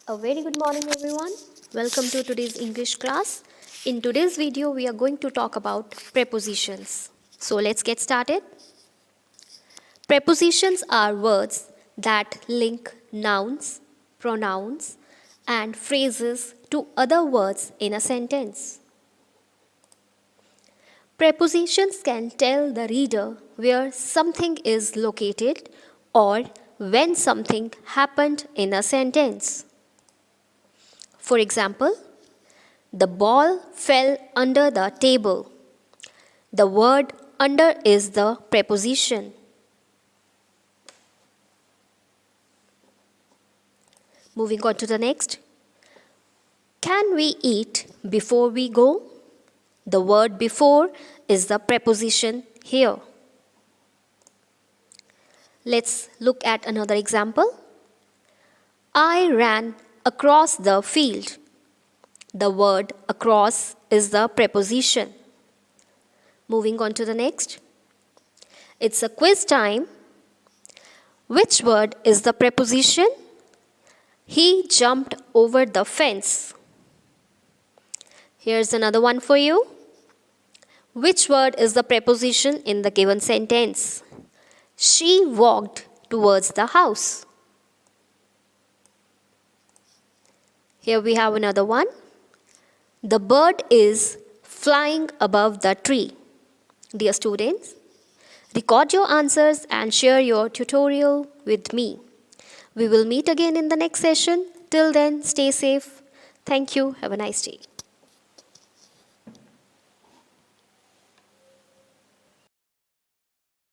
A very good morning everyone. Welcome to today's English class. In today's video we are going to talk about prepositions. So let's get started. Prepositions are words that link nouns, pronouns and phrases to other words in a sentence. Prepositions can tell the reader where something is located or when something happened in a sentence. For example, the ball fell under the table. The word under is the preposition. Moving on to the next. Can we eat before we go? The word before is the preposition here. Let's look at another example. I ran across the field. The word across is the preposition. Moving on to the next. It's a quiz time. Which word is the preposition? He jumped over the fence. Here's another one for you. Which word is the preposition in the given sentence? She walked towards the house. Here we have another one. The bird is flying above the tree. Dear students, record your answers and share your tutorial with me. We will meet again in the next session. Till then, stay safe. Thank you. Have a nice day.